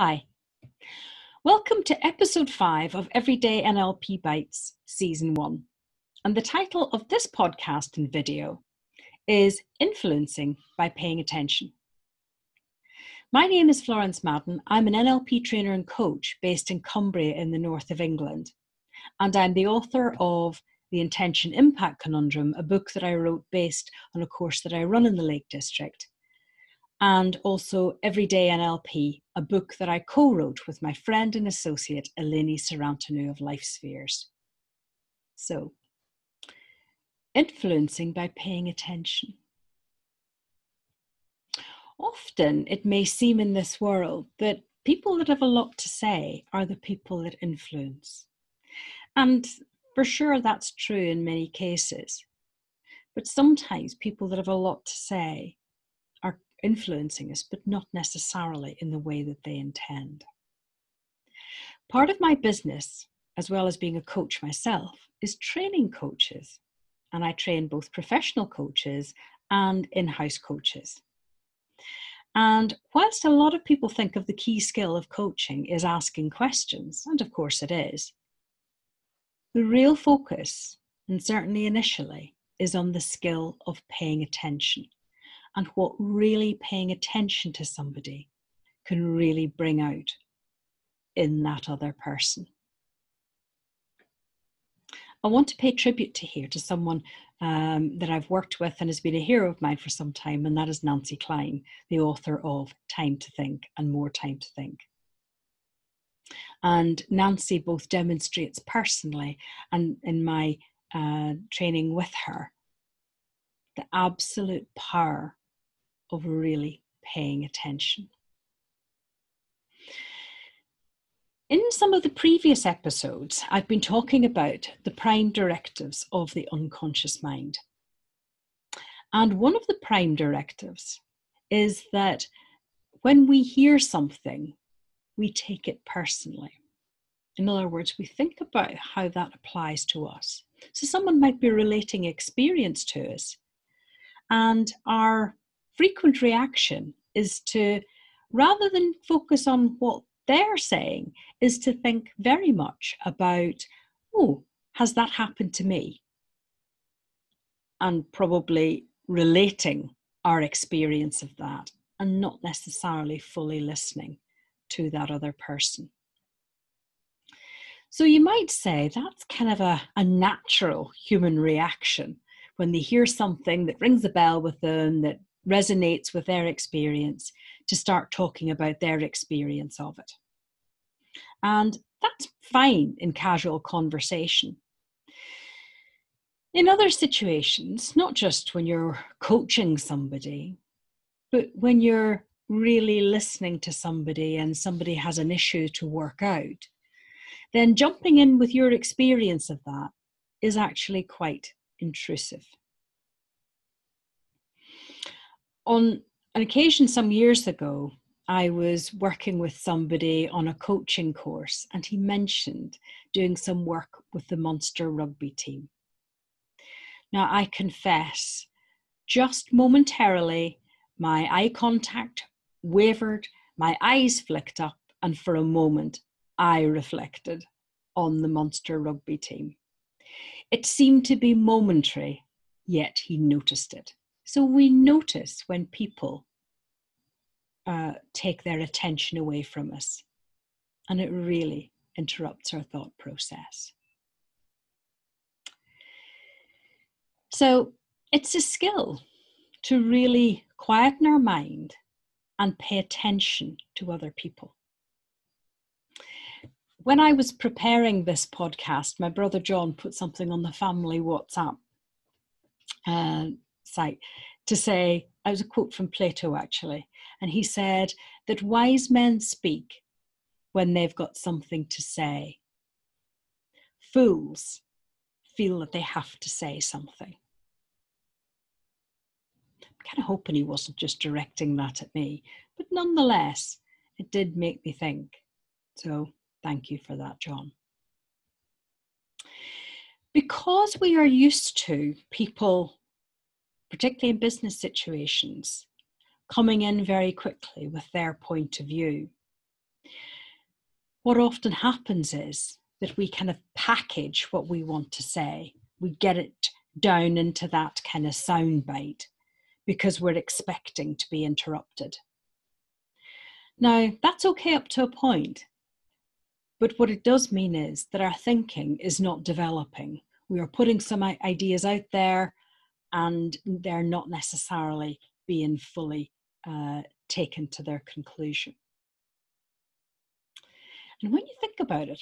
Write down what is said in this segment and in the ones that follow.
Hi, welcome to episode 5 of Everyday NLP Bites, season 1. And the title of this podcast and video is Influencing by Paying Attention. My name is Florence Madden. I'm an NLP trainer and coach based in Cumbria in the north of England. And I'm the author of The Intention Impact Conundrum, a book that I wrote based on a course that I run in the Lake District. And also Everyday NLP, a book that I co-wrote with my friend and associate Eleni Sarantanou of Life Spheres. So, influencing by paying attention. Often it may seem in this world that people that have a lot to say are the people that influence. And for sure that's true in many cases. But sometimes people that have a lot to say are influencing us, but not necessarily in the way that they intend. Part of my business, as well as being a coach myself, is training coaches. And I train both professional coaches and in-house coaches. And whilst a lot of people think of the key skill of coaching is asking questions, and of course it is, the real focus, and certainly initially, is on the skill of paying attention. And what really paying attention to somebody can really bring out in that other person. I want to pay tribute to someone that I've worked with and has been a hero of mine for some time, and that is Nancy Kline, the author of Time to Think and More Time to Think. And Nancy both demonstrates personally and in my training with her the absolute power of really paying attention. In some of the previous episodes, I've been talking about the prime directives of the unconscious mind. And one of the prime directives is that when we hear something, we take it personally. In other words, we think about how that applies to us. So someone might be relating experience to us, and our frequent reaction is to, rather than focus on what they're saying, is to think very much about, oh, has that happened to me? And probably relating our experience of that and not necessarily fully listening to that other person. So you might say that's kind of a natural human reaction when they hear something that rings a bell with them, that resonates with their experience, to start talking about their experience of it. And that's fine in casual conversation. In other situations, not just when you're coaching somebody, but when you're really listening to somebody and somebody has an issue to work out, then jumping in with your experience of that is actually quite intrusive. On an occasion some years ago, I was working with somebody on a coaching course, and he mentioned doing some work with the Munster rugby team. Now, I confess, just momentarily, my eye contact wavered, my eyes flicked up, and for a moment, I reflected on the Munster rugby team. It seemed to be momentary, yet he noticed it. So we notice when people take their attention away from us, and it really interrupts our thought process. So it's a skill to really quieten our mind and pay attention to other people. When I was preparing this podcast, my brother John put something on the family WhatsApp site to say, it was a quote from Plato actually, and he said that wise men speak when they've got something to say. Fools feel that they have to say something. I'm kind of hoping he wasn't just directing that at me, but nonetheless, it did make me think. So thank you for that, John. Because we are used to people, particularly in business situations, coming in very quickly with their point of view, what often happens is that we kind of package what we want to say. We get it down into that kind of soundbite because we're expecting to be interrupted. Now, that's okay up to a point, but what it does mean is that our thinking is not developing. We are putting some ideas out there and they're not necessarily being fully taken to their conclusion. And when you think about it,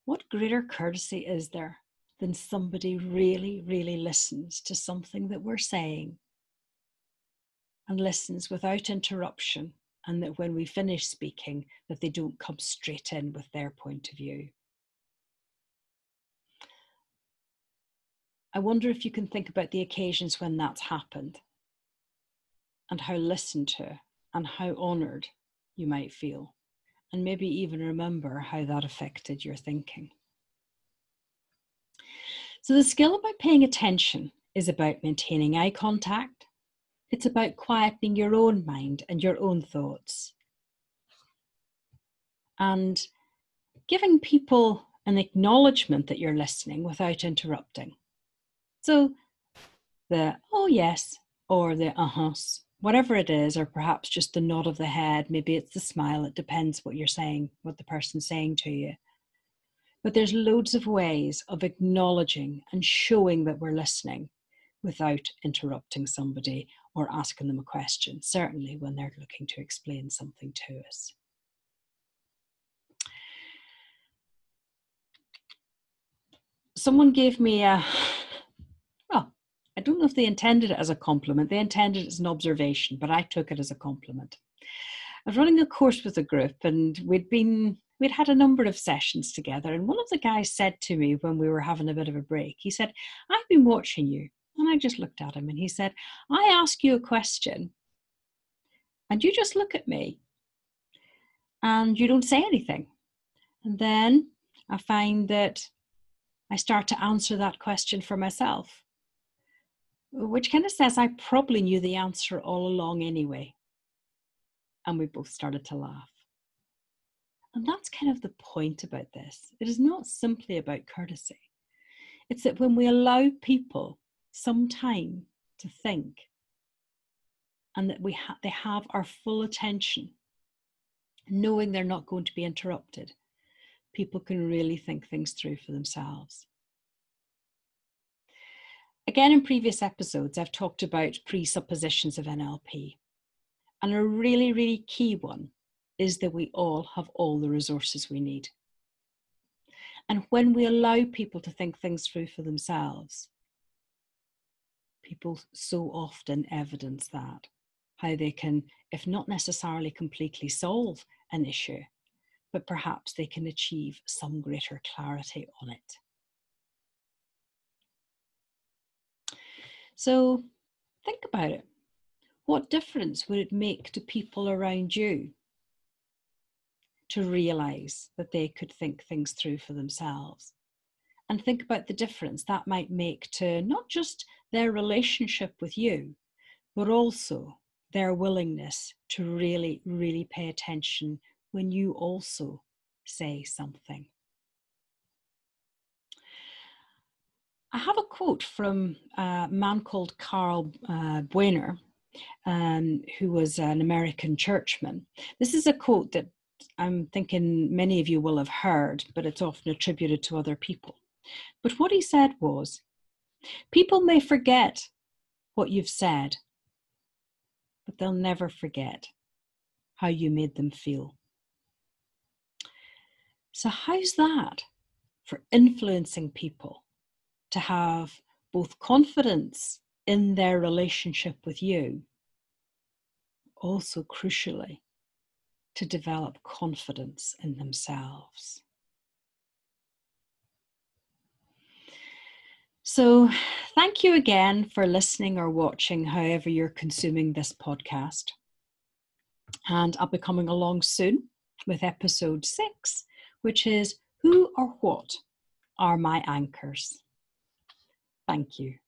what greater courtesy is there than somebody really, really listens to something that we're saying and listens without interruption, and that when we finish speaking, that they don't come straight in with their point of view. I wonder if you can think about the occasions when that's happened and how listened to and how honoured you might feel, and maybe even remember how that affected your thinking. So the skill about paying attention is about maintaining eye contact. It's about quietening your own mind and your own thoughts, and giving people an acknowledgement that you're listening without interrupting. So the oh yes, or the uh-huhs, whatever it is, or perhaps just the nod of the head, maybe it's the smile, it depends what you're saying, what the person's saying to you. But there's loads of ways of acknowledging and showing that we're listening without interrupting somebody or asking them a question, certainly when they're looking to explain something to us. Someone gave me I don't know if they intended it as a compliment. They intended it as an observation, but I took it as a compliment. I was running a course with a group, and we'd had a number of sessions together. And one of the guys said to me when we were having a bit of a break, he said, "I've been watching you." And I just looked at him and he said, "I ask you a question and you just look at me and you don't say anything. And then I find that I start to answer that question for myself, which kind of says I probably knew the answer all along anyway." And we both started to laugh. And that's kind of the point about this. It is not simply about courtesy. It's that when we allow people some time to think, and that they have our full attention, knowing they're not going to be interrupted, people can really think things through for themselves. Again, in previous episodes, I've talked about presuppositions of NLP. And a really, really key one is that we all have all the resources we need. And when we allow people to think things through for themselves, people so often evidence that, how they can, if not necessarily completely solve an issue, but perhaps they can achieve some greater clarity on it. So think about it. What difference would it make to people around you to realise that they could think things through for themselves? And think about the difference that might make to not just their relationship with you, but also their willingness to really, really pay attention when you also say something. I have a quote from a man called Carl Buehner, who was an American churchman. This is a quote that I'm thinking many of you will have heard, but it's often attributed to other people. But what he said was, "People may forget what you've said, but they'll never forget how you made them feel." So how's that for influencing people to have both confidence in their relationship with you, also crucially, to develop confidence in themselves? So thank you again for listening or watching, however you're consuming this podcast. And I'll be coming along soon with episode 6, which is Who or What Are My Anchors? Thank you.